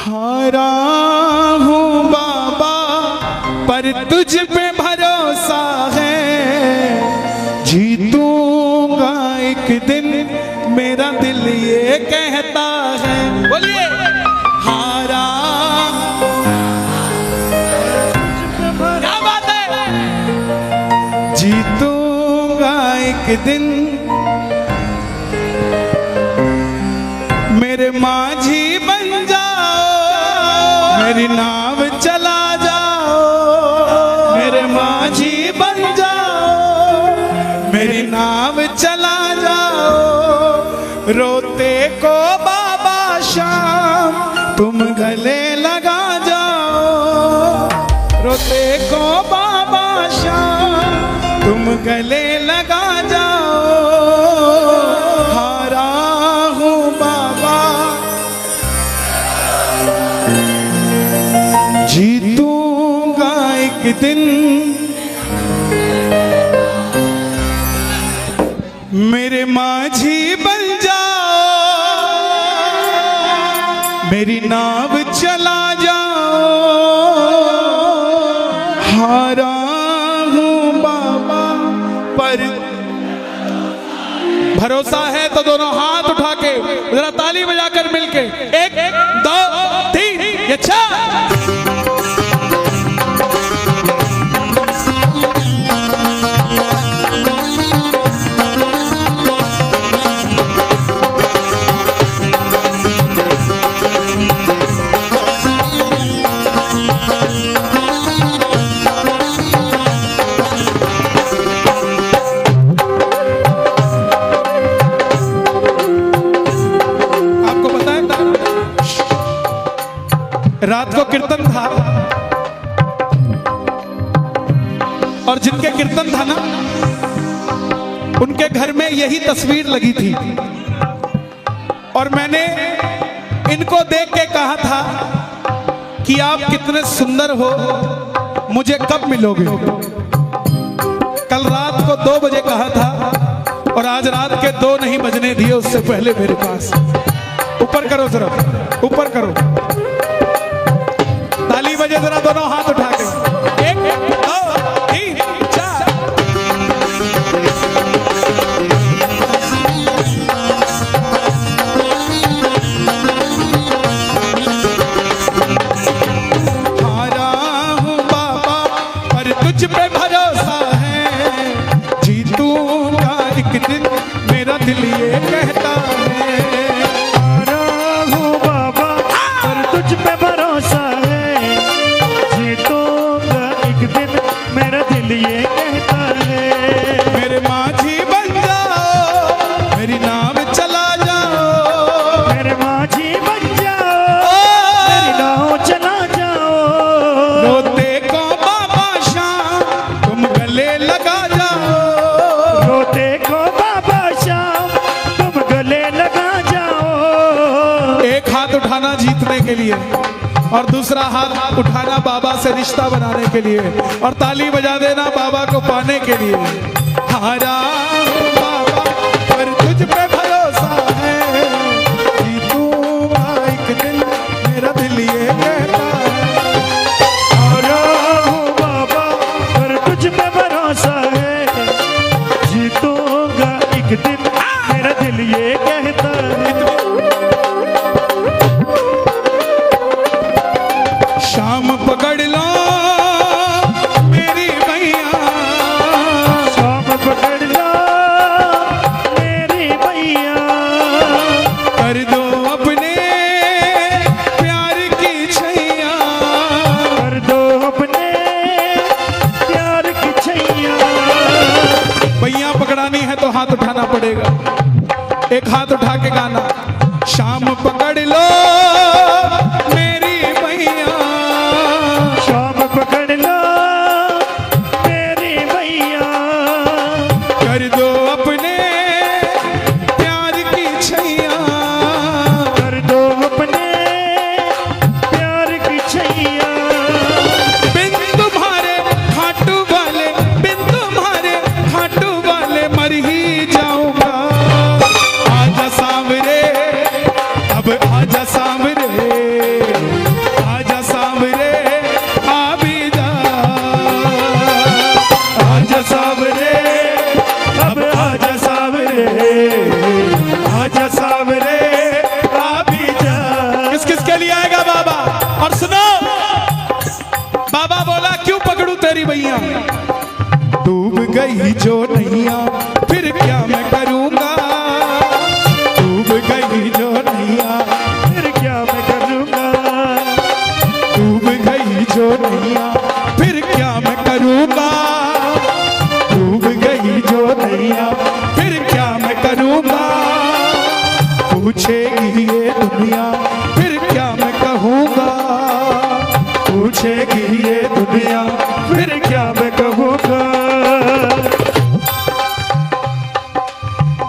हारा हूँ बाबा पर तुझ पे भरोसा है, जीतूंगा एक दिन मेरा दिल ये कहता है। बोलिए हारा, क्या बात है, जीतूंगा एक दिन मेरे माझी बन जाओ, मेरी नाव चला जाओ, मेरे माझी बन जाओ, मेरी नाव चला जाओ, रोते को बाबा शाम तुम गले लगा जाओ, रोते को बाबा शाम तुम गले लगा जाओ। हारा हूँ बाबा जीतूंगा एक दिन मेरे माझी बन जाओ, मेरी नाव चला जाओ, हारा हूँ बाबा पर भरोसा है। तो दोनों हाथ उठा के जरा ताली बजाकर मिलके 1 2 3 अच्छा। रात को कीर्तन था और जिनके कीर्तन था ना उनके घर में यही तस्वीर लगी थी और मैंने इनको देख के कहा था कि आप कितने सुंदर हो, मुझे कब मिलोगे। कल रात को 2 बजे कहा था और आज रात के 2 नहीं बजने दिए उससे पहले मेरे पास। ऊपर करो जरा, ऊपर करो, ताली बजे जरा दोनों हाथ उठा के 1 2 3 4। हारा हूँ बाबा पर तुझ पे भरोसा है, जीतूंगा एक दिन मेरा दिल ये कहता है। हारा हूँ बाबा पर तुझ पे भरोसा है, जीतूंगा एक दिन मेरा दिल ये कहता है। मेरे माझी बन जाओ, मेरी नाव चला जाओ, मेरे माझी बन जाओ, मेरी नाव चला जाओ, रोते को बाबा शाम तुम गले लगा जाओ, रोते को बाबा शाम तुम गले लगा जाओ। एक हाथ उठाना जीतने के लिए और दूसरा हाथ उठाना बाबा से रिश्ता बनाने के लिए और ताली बजा देना बाबा को पाने के लिए। हारा हूँ बाबा पर तुझ पे भरोसा है, जीतूंगा एक दिन मेरा दिल ये कहता है। हारा हूँ बाबा पर तुझ पे भरोसा है, जीतूंगा एक दिन मेरा दिल ये कहता है। शाम पकड़ लो मेरी भैया, शाम पकड़ लो मेरी भैया, कर दो अपने प्यार की छैया, कर दो अपने प्यार की छैया। भैया पकड़ानी है तो हाथ उठाना पड़ेगा, एक हाथ उठा के गाना। शाम पकड़ लो मेरी भैया, शाम पकड़ लो मेरी भैया, कर दो अपने प्यार की छैया, कर दो अपने प्यार की छैया। बिन तुम्हारे खाटू वाले, बिन तुम्हारे खाटू वाले मर ही जाऊंगा। आजा सांवरे गई जो नैया फिर क्या मैं करूँगा, डूब गई जो नैया फिर क्या मैं करूँगा, डूब गई जो नैया फिर क्या मैं करूँगा, डूब गई जो नैया फिर क्या मैं करूँगा, पूछेगी ये दुनिया फिर क्या मैं कहूँगा, पूछेगी ये दुनिया फिर क्या मैं कहूँगा।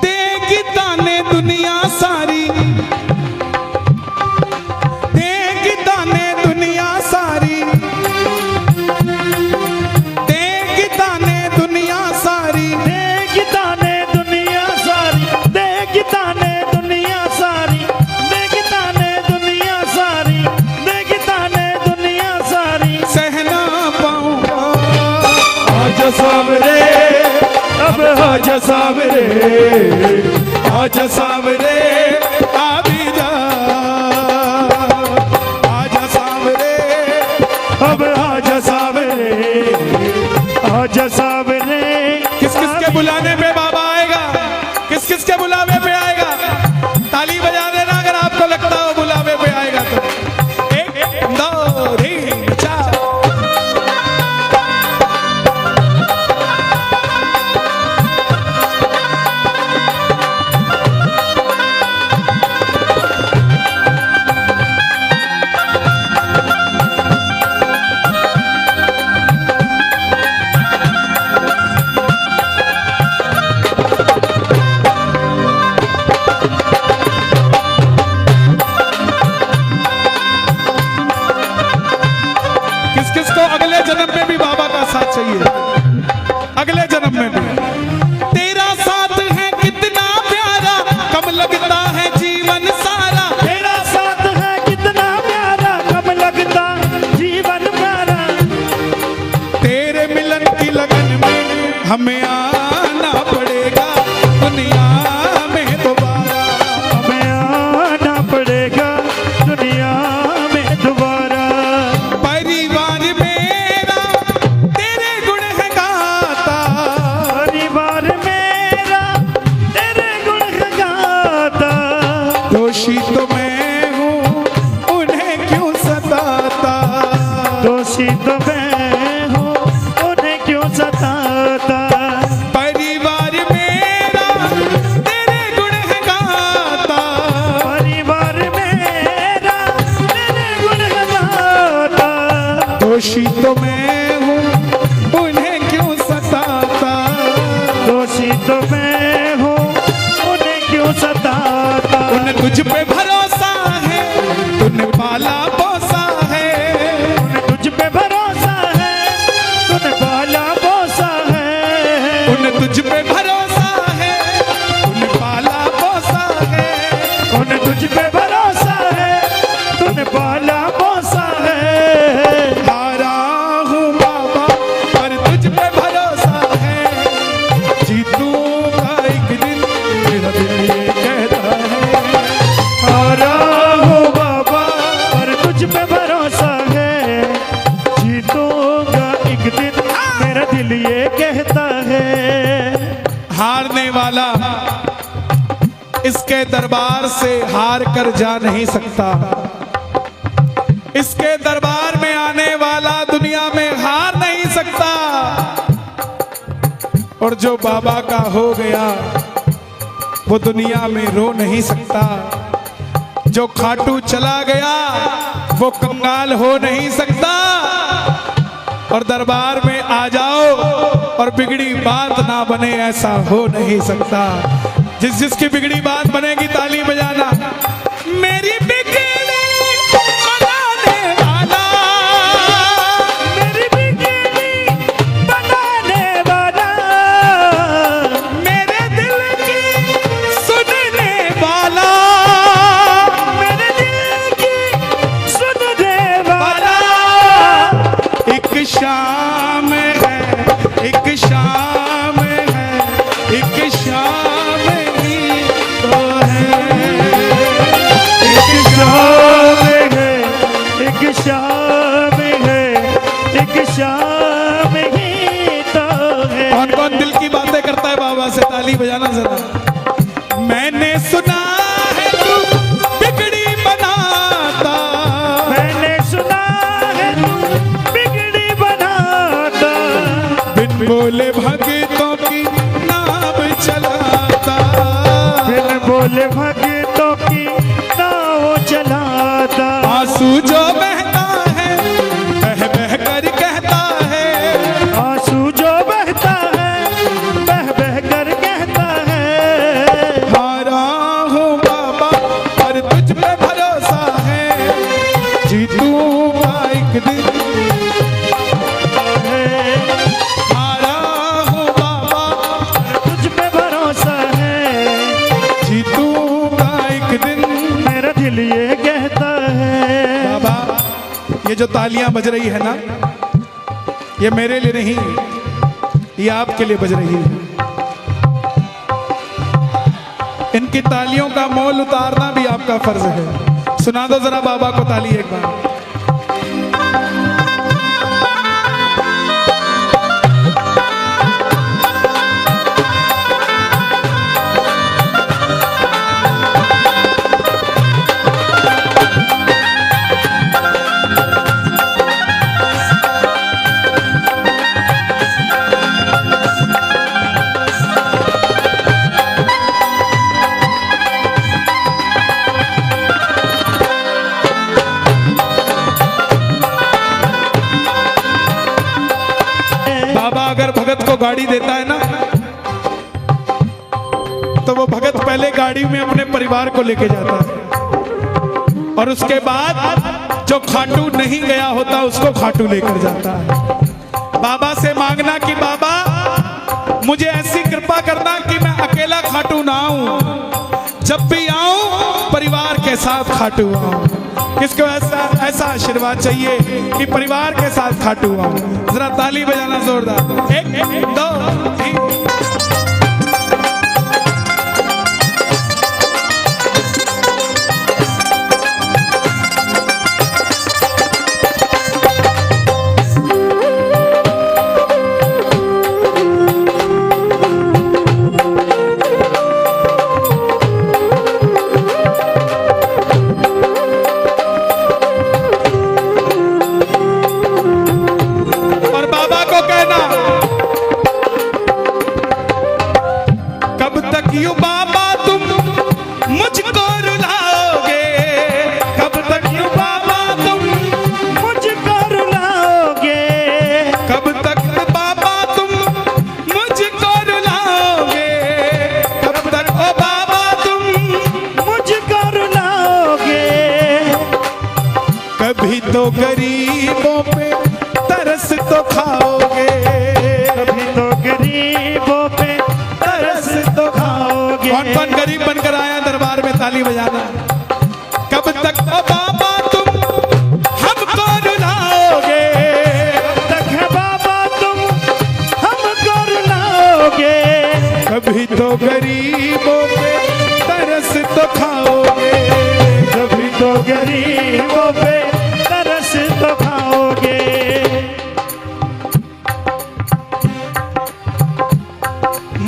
देगी ताने दुनिया सारी, देगी ताने दुनिया सारी, देगी ताने दुनिया सारी, देगी ताने दुनिया सारी, देगी ताने दुनिया सारी, देगी ताने दुनिया सारी, देगी ताने दुनिया सारी। सहना पाऊंगा आज सावरे, अब आज सावरे, आज सावरे आ भी जा, आज सावरे अब आज सावरे, आज सावरे। किस किस के बुलाने पे बाबा आएगा, किस किस के बुलावे पे आएगा, ताली बजा देना अगर आपको लगता हो बुलावे पे आएगा तो। एक दो तीन चार। किस किस को अगले जन्म में भी बाबा का साथ चाहिए, अगले जन्म में भी। तेरा साथ है कितना प्यारा, कम लगता है जीवन सारा, तेरा साथ है कितना प्यारा, कब लगता जीवन प्यारा। तेरे मिलन की लगन में हमें आना पड़ेगा दुनिया में दोबारा, हमें आना पड़ेगा दुनिया में दोबारा। परिवार मेरा तेरे गुण है गाता, परिवार मेरा तेरे गुण गाता। दोषी तो मैं हूँ उन्हें क्यों सताता, दोषी तो मैं हूँ उन्हें क्यों सताता। परिवार मेरा तेरे गुण है गाता, परिवार मेरा तेरे गुण गाता। दोषी तो मैं हूँ उन्हें क्यों सताता, दोषी तो मैं हूँ उन्हें क्यों सताता। उन्हें तुझ पे भरोसा है, तूने पाला पोसा है, उन्हें तुझ पे भरोसा है, तूने पाला पोसा है। उन्हें तुझ पे भरोसा है, तूने पाला पोसा है, उन्हें तुझ पे भरोसा है, तूने पाला पोसा है। हारा हूँ बाबा पर तुझ पे भरोसा है, जीतूंगा एक दिन मेरा दिल ये कहता है। हारा हूँ बाबा पर तुझ पे भरोसा है, जीतूंगा एक दिन मेरा दिल ये कहता है। हारने वाला इसके दरबार से हार कर जा नहीं सकता, इसके दरबार में आने वाला दुनिया में हार नहीं सकता, और जो बाबा का हो गया वो दुनिया में रो नहीं सकता, जो खाटू चला गया वो कंगाल हो नहीं सकता। और दरबार में आ जाओ और बिगड़ी बात ना बने ऐसा हो नहीं सकता। जिसकी बिगड़ी बात बनेगी ताली बजाना। मेरी बिगड़ी बनाने वाला, मेरी बिगड़ी बनाने वाला, मेरे दिल की सुनने वाला, मेरे दिल की सुनने वाला। एक शाम है, एक शाम है, एक शाम ही तो है, एक शाम है, एक शाम है, एक शाम ही तो है। कौन कौन दिल ताली बजाना जरा। मैंने सुना है तू बिगड़ी बनाता, मैंने सुना है तू बिगड़ी बनाता, बिन बोले भगतों की नाव चलाता, बिन बोले भगतों की नाव चलाता। आंसू जो बहता है बह बह कर कहता है, आंसू जो बहता है बह बह कर कहता है। हारा हूँ बाबा पर तुझ पे भरोसा है, जीतूंगा एक दिन। हारा हूँ बाबा तुझ पे भरोसा है, जीतूंगा एक दिन। मेरा दिल ये कहता है। बाबा ये जो तालियां बज रही है ना, ये मेरे लिए नहीं, ये आपके लिए बज रही है। इनकी तालियों का मोल उतारना भी आपका फर्ज है। सुना दो जरा बाबा को ताली एक बार। बाबा अगर भगत को गाड़ी देता है ना, तो वो भगत पहले गाड़ी में अपने परिवार को लेके जाता है, और उसके बाद जो खाटू नहीं गया होता उसको खाटू लेकर जाता है। बाबा से मांगना कि बाबा मुझे ऐसी कृपा करना कि मैं अकेला खाटू ना आऊं, जब भी आऊं परिवार के साथ खाटू आऊं। किसको ऐसा आशीर्वाद चाहिए कि परिवार के साथ खाटू आऊं? जरा ताली बजाना जोरदार। एक दो तीन। यूं बाबा तुम मुझको रुलाओगे, कब तक यूं बाबा तुम मुझको रुलाओगे, कब तक बाबा तुम मुझको रुलाओगे, कब तक ओ बाबा तुम मुझको रुलाओगे। कभी तो गरीबों पे तरस तो खाओगे, कभी तो गरीबों पे तरस तो खाओगे। कौन कौन गरीब बनकर आया दरबार में? ताली बजाना। कब तक ओ बाबा तुम हमको रुलाओगे, कब तक है बाबा तुम हमको रुलाओगे। कभी तो गरीबों पे तरस तो खाओगे, कभी तो गरीबों पे तरस तो खाओगे।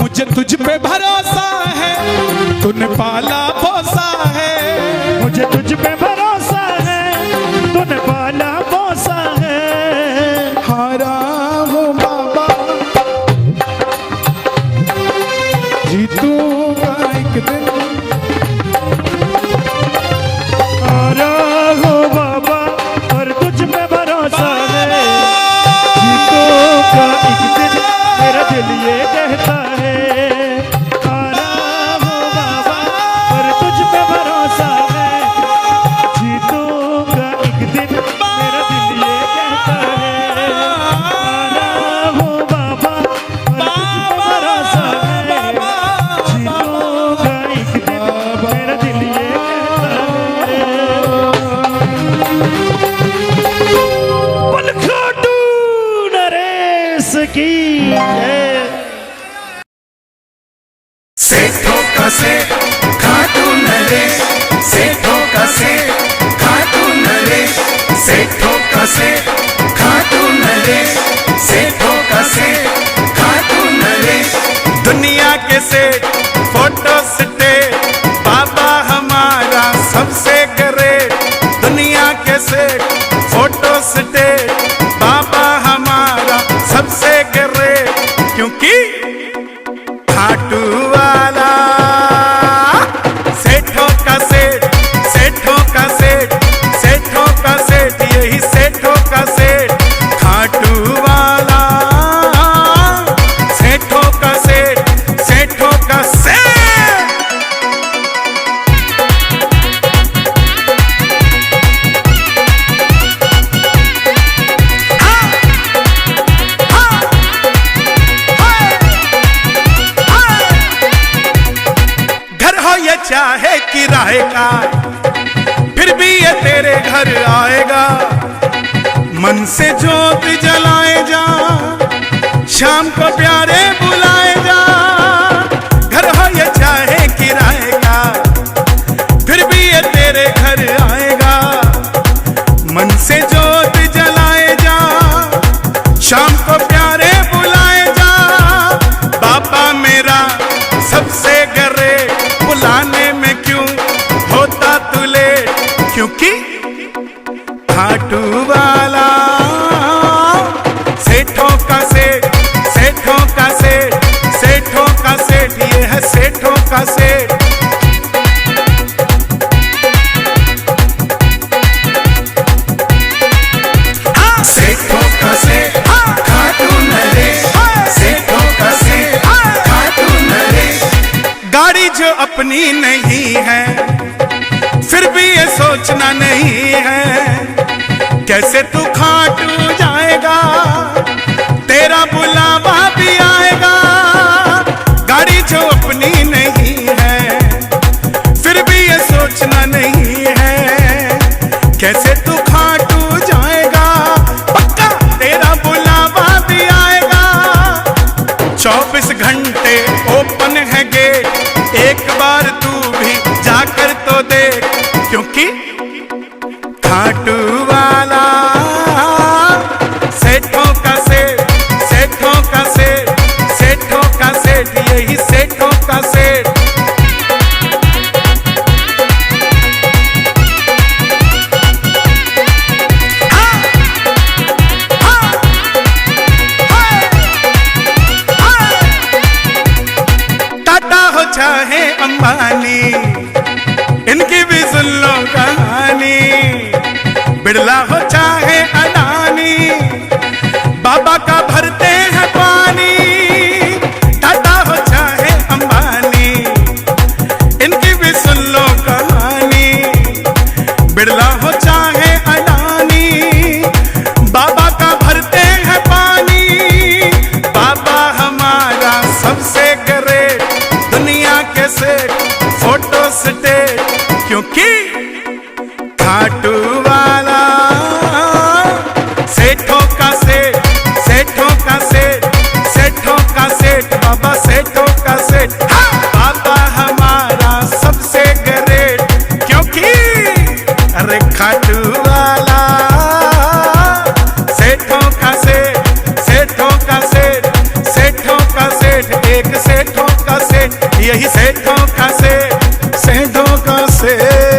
मुझे तुझ पे भरोसा है, तूने पाला पोसा है, मुझे तुझ पे भरोसा है, तूने पाला पोसा है। हारा हूँ बाबा जीतूंगा एक दिन, हारा हूँ बाबा और तुझ पे भरोसा है, जीतूंगा एक दिन, मेरा दिल ये कहता है। हारा हूँ बाबा और तुझ पे भरोसा है, जीतूंगा एक दिन, मेरा दिल ये कहता है। हारा हूँ बाबा और तुझ पे भरोसा है, जीतूंगा एक दिन, मेरा दिल ये कहता है। बोल खाटू नरेश की जय। सेठों का सेठ खाटू नरेश, सेठों का सेठ खाटू नरेश, सेठों का सेठ खाटू नरेश, सेठों का सेठ खाटू नरेश। दुनिया के सेठ, फोटो स्टेट, बाबा हमारा सबसे ग्रेट। दुनिया के सेठ, फोटो स्टेट, बाबा हमारा सबसे ग्रेट, क्योंकि खाटू वाला सेठों का सेठ, सेठों का सेठ, सेठों का सेठ, यही सेठों का सेठ, खाटू वाला सेठों का सेठ, सेठों का सेठ। ये चाहे किराए का, फिर भी ये तेरे घर आएगा। मन से जोत जलाए जा, शाम को प्यारे बुलाए जा। घर हो ये चाहे किराए का, फिर भी ये तेरे घर आएगा। मन से जोत जलाए जा, शाम को प्यारे बुलाए जा। बाबा मेरा सबसे ग्रेट, बुलाने में क्यों होता तू लेट, क्योंकि खाटू वाला सेठों का सेठ, सेठों का सेठ, सेठों का सेठ, ये है सेठों का सेठ। सेठों का सेठ, खाटू नरेश, सेठों का सेठ, खाटू नरेश। गाड़ी जो अपनी नहीं है, फिर भी ये सोचना नहीं है, कैसे तू खाटू जाएगा, तेरा बुलावा भी आएगा। गाड़ी जो अपनी नहीं है, फिर भी ये सोचना नहीं है, कैसे तू खाटू जाएगा। पक्का तेरा बुलावा भी आएगा। 24 घंटे ओपन है गेट, एक बार तू भी जाकर तो देख, क्योंकि खाटू वाला सेठों का सेठ, सेठों का सेठ, सेठों का सेठ, यही सेठों का सेठ। टाटा हो चाहे अंबानी, इनकी भी सुन लो कहानी। बिड़ला हो चाहे अडानी, बाबा का भरते हैं पानी। टाटा हो चाहे अंबानी, इनकी भी सुन लो कहानी। बिड़ला हो चाहे अडानी, बाबा का भरते हैं पानी। बाबा हमारा सबसे ग्रेट, दुनिया के सेठ, फोटो स्टेट, क्योंकि खाटू वाला सेठों का सेठ, सेठों का सेठ, सेठों का सेठ, बाबा सेठों का सेठ। बाबा हमारा सबसे ग्रेट, क्योंकि अरे खाटू वाला सेठों का सेठ, सेठों का सेठ, सेठों का सेठ, एक सेठों का सेठ, यही सेठों का सेठ, सेठों का सेठ।